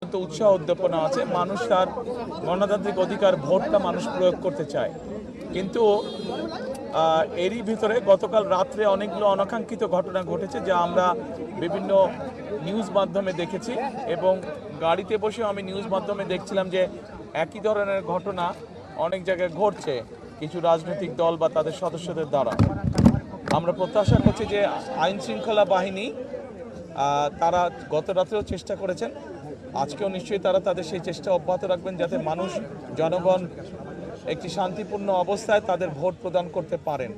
অত্যন্ত উৎসাহ উদ্দীপনা আছে। মানুষ তার গণতান্ত্রিক অধিকার ভোটটা মানুষ প্রয়োগ করতে চায়, কিন্তু এরই ভিতরে গতকাল রাত্রে অনেকগুলো অনাকাঙ্ক্ষিত ঘটনা ঘটেছে যা আমরা বিভিন্ন নিউজ মাধ্যমে দেখেছি, এবং গাড়িতে বসে আমি নিউজ মাধ্যমে দেখছিলাম যে একই ধরনের ঘটনা অনেক জায়গায় ঘটছে কিছু রাজনৈতিক দল বা তাদের সদস্যদের দ্বারা। আমরা প্রত্যাশা করছি যে আইন শৃঙ্খলা বাহিনী তারা গত রাত্রেও চেষ্টা করেছেন, আজকেও নিশ্চয়ই তারা তাদের সেই চেষ্টা অব্যাহত রাখবেন যাতে মানুষ জনগণ একটি শান্তিপূর্ণ অবস্থায় তাদের ভোট প্রদান করতে পারেন।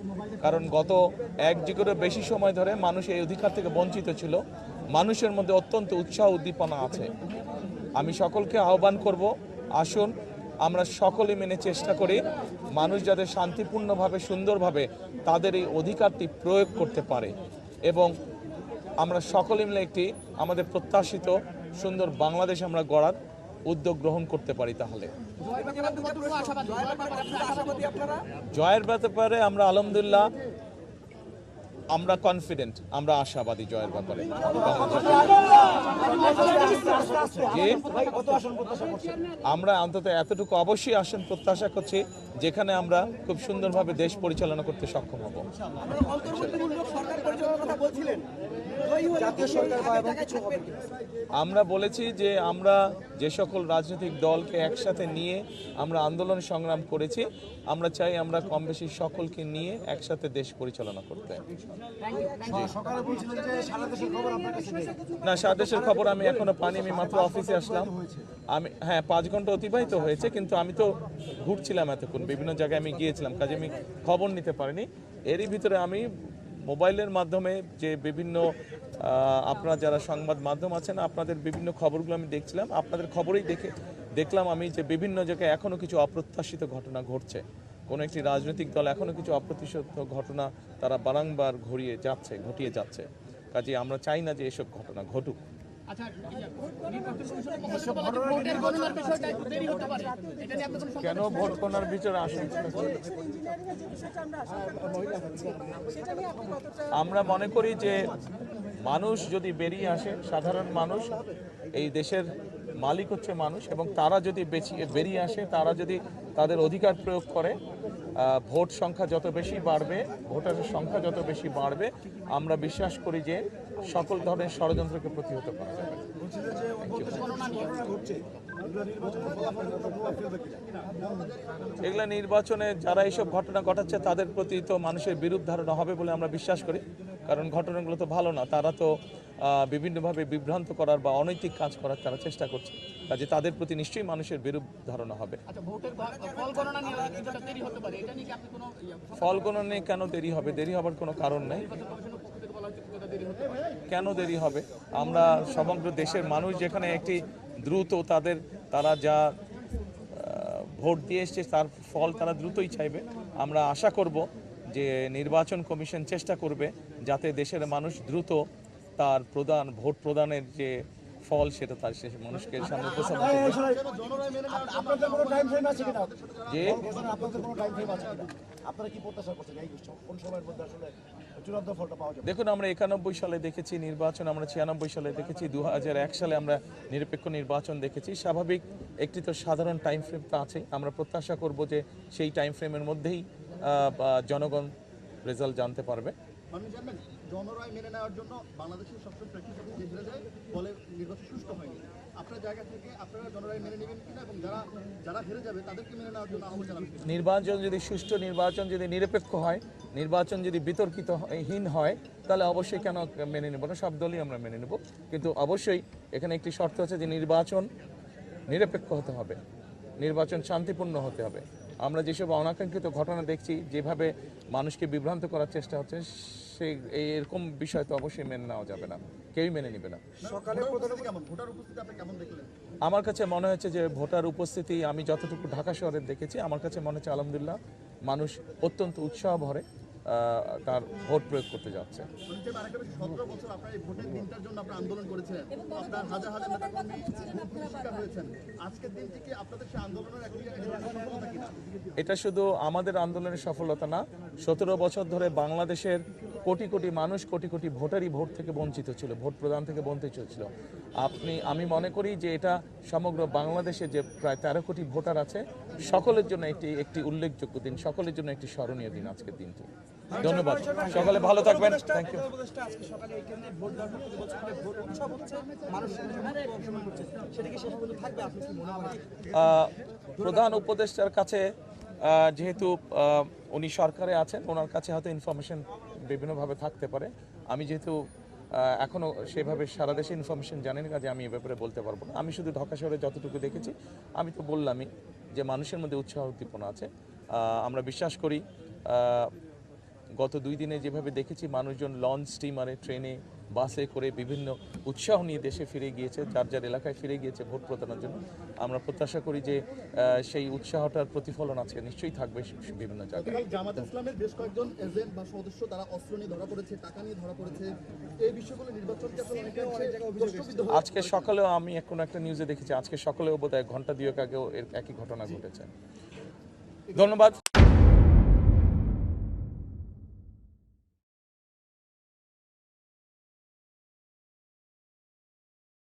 কারণ গত এক যুগেরও বেশি সময় ধরে মানুষ এই অধিকার থেকে বঞ্চিত ছিল। মানুষের মধ্যে অত্যন্ত উৎসাহ উদ্দীপনা আছে। আমি সকলকে আহ্বান করব, আসুন আমরা সকলে মেনে চেষ্টা করি মানুষ যাতে শান্তিপূর্ণভাবে সুন্দরভাবে তাদের এই অধিকারটি প্রয়োগ করতে পারে, এবং আমরা সকলে মিলে একটি আমাদের প্রত্যাশিত সুন্দর বাংলাদেশ আমরা গড়ার উদ্যোগ গ্রহণ করতে পারি। তাহলে জয়ের ব্যাপারে আমরা আলহামদুলিল্লাহ আমরা কনফিডেন্ট, আমরা আশাবাদী জয়ের ব্যাপারে। আমরা অন্তত এতটুকু অবশ্যই আসন প্রত্যাশা করছি যেখানে আমরা খুব সুন্দরভাবে দেশ পরিচালনা করতে সক্ষম হব। আমরা বলেছি যে আমরা যে সকল রাজনৈতিক দলকে একসাথে নিয়ে আমরা আন্দোলন সংগ্রাম করেছি, আমরা চাই আমরা কম বেশি সকলকে নিয়ে একসাথে দেশ পরিচালনা করতে। না, সারা দেশের খবর আমি এখনো পাইনি, আমি মাত্র অফিসে আসলাম। আমি 5 ঘন্টা অতিবাহিত হয়েছে, কিন্তু আমি তো ঘুরছিলাম এতক্ষণ, বিভিন্ন জায়গায় আমি গিয়েছিলাম, কাজে আমি খবর নিতে পারিনি। এরই ভিতরে আমি মোবাইলের মাধ্যমে যে বিভিন্ন আপনারা যারা সংবাদ মাধ্যম আছেন আপনাদের বিভিন্ন খবরগুলো আমি দেখছিলাম, আপনাদের খবরেই দেখলাম আমি যে বিভিন্ন জায়গায় এখনও কিছু অপ্রত্যাশিত ঘটনা ঘটছে। কোনো একটি রাজনৈতিক দল এখনও কিছু অপ্রত্যাশিত ঘটনা তারা বারংবার ঘটিয়ে যাচ্ছে। কাজে আমরা চাই না যে এসব ঘটনা ঘটুক। কেন ভোট গণনার বিচারে আসেন? আমরা মনে করি যে মানুষ যদি বেরিয়ে আসে, সাধারণ মানুষ, এই দেশের মালিক হচ্ছে মানুষ, এবং তারা যদি বেরিয়ে আসে, তারা যদি তাদের অধিকার প্রয়োগ করে, ভোট সংখ্যা যত বেশি বাড়বে, ভোটারের সংখ্যা যত বেশি বাড়বে, আমরা বিশ্বাস করি যে সকল ধরনের ষড়যন্ত্রকে প্রতিহত করা যাবে। এগুলা নির্বাচনে যারা এইসব ঘটনা ঘটাচ্ছে তাদের প্রতি তো মানুষের বিরূপ ধারণা হবে বলে আমরা বিশ্বাস করি, কারণ ঘটনাগুলো তো ভালো না। তারা তো বিভিন্নভাবে বিভ্রান্ত করার বা অনৈতিক কাজ করার তারা চেষ্টা করছে, কাজে তাদের প্রতি নিশ্চয়ই মানুষের বিরূপ ধারণা হবে। ফল গণনা নিয়ে কেন দেরি হবে? দেরি হবার কোনো কারণ নেই। কেন দেরি হবে? আমরা সমগ্র দেশের মানুষ যেখানে একটি দ্রুত তারা যা ভোট দিয়ে এসছে তার ফল তারা দ্রুতই চাইবে। আমরা আশা করব যে নির্বাচন কমিশন চেষ্টা করবে যাতে দেশের মানুষ দ্রুত তার ভোট প্রদানের যে ফল সেটা তার শেষে মানুষকে সামনে উপস্থাপন করবে। দেখুন, আমরা 91 সালে দেখেছি নির্বাচন, আমরা 96 সালে দেখেছি, 2001 সালে আমরা নিরপেক্ষ নির্বাচন দেখেছি। স্বাভাবিক একটি তো সাধারণ টাইম ফ্রেম তো আছে। আমরা প্রত্যাশা করব যে সেই টাইম ফ্রেমের মধ্যেই জনগণ রেজাল্ট জানতে পারবে। জনরায় মেনে নেওয়ার জন্য বাংলাদেশের সবচেয়ে প্রেক্ষিতে হেরে যায়, বলে নির্বাচন সুষ্ঠু হয়নি। আপনার জায়গা থেকে আপনারা জনরায় মেনে নেবেন কিনা, এবং যারা হেরে যাবে তাদেরকে মেনে নেওয়ার জন্য আহ্বান জানাবেন? নির্বাচন যদি সুষ্ঠু, নির্বাচন যদি নিরপেক্ষ হয়, নির্বাচন যদি বিতর্কিতহীন হয়, তাহলে অবশ্যই কেন মেনে নেব না? সব দলই আমরা মেনে নেব, কিন্তু অবশ্যই এখানে একটি শর্ত আছে যে নির্বাচন নিরপেক্ষ হতে হবে, নির্বাচন শান্তিপূর্ণ হতে হবে। আমরা যেসব অনাকাঙ্ক্ষিত ঘটনা দেখছি, যেভাবে মানুষকে বিভ্রান্ত করার চেষ্টা হচ্ছে, সেই এরকম বিষয় তো অবশ্যই মেনে নেওয়া যাবে না, কেউই মেনে নেবে না। আমার কাছে মনে হচ্ছে যে ভোটার উপস্থিতি আমি যতটুকু ঢাকা শহরে দেখেছি, আমার কাছে মনে হচ্ছে আলহামদুলিল্লাহ মানুষ অত্যন্ত উৎসাহ ভরে তার ভোট প্রয়োগ করতে যাচ্ছে। 17 বছর আপনার এই ভোটের দিনটার জন্য আপনারা আন্দোলন করেছিলেন, আপনার হাজার হাজার নেতাকর্মী হয়েছেন, আজকের দিনটি কি আপনাদের সেই আন্দোলনের একটি সফলতা কিনা? এটা শুধু আমাদের আন্দোলনের সফলতা না, 17 বছর ধরে বাংলাদেশের কোটি কোটি মানুষ, কোটি কোটি ভোটারই ভোট থেকে বঞ্চিত ছিল, ভোট প্রদান থেকে বঞ্চিত ছিল। আমি মনে করি যে এটা সমগ্র বাংলাদেশে যে প্রায় 13 কোটি ভোটার আছে, সকলের জন্য একটি উল্লেখযোগ্য দিন, সকলের জন্য একটি স্মরণীয় দিন আজকের দিনটি। ধন্যবাদ, সকালে ভালো থাকবেন। Thank you. প্রধান উপদেষ্টার কাছে যেহেতু উনি সরকারে আছেন, ওনার কাছে হয়তো ইনফরমেশন বিভিন্নভাবে থাকতে পারে। আমি যেহেতু এখনও সেভাবে সারা দেশে ইনফরমেশন জানি না, কাজে আমি এ ব্যাপারে বলতে পারবো না। আমি শুধু ঢাকা শহরে যতটুকু দেখেছি, আমি তো বললামই যে মানুষের মধ্যে উৎসাহ উদ্দীপনা আছে। আমরা বিশ্বাস করি গত 2 দিনে যেভাবে দেখেছি মানুষজন লঞ্চ, স্টিমারে, ট্রেনে, বাসে করে বিভিন্ন উৎসাহ নিয়ে দেশে ফিরে গিয়েছে, যার যার এলাকায় ফিরে গিয়েছে ভোট প্রদানের জন্য। আমরা প্রত্যাশা করি যে সেই উৎসাহটার প্রতিফলন আজকে নিশ্চয়ই থাকবে বিভিন্ন জায়গায়। জামাত ইসলামের বেশ কয়েকজন এজেন্ট বা সদস্য তারা অস্ত্র নিয়ে ধরা পড়েছে, টাকা নিয়ে ধরা পড়েছে, এই বিষয়গুলো নির্বাচনকে আসলে অনেকটা প্রশ্নবিদ্ধ হয়ে আজকে সকালেও আমি কোনো একটা নিউজে দেখেছি, আজকে সকালেও বোধহয় ঘন্টা 2 আগেও এর একই ঘটনা ঘটেছে। ধন্যবাদ।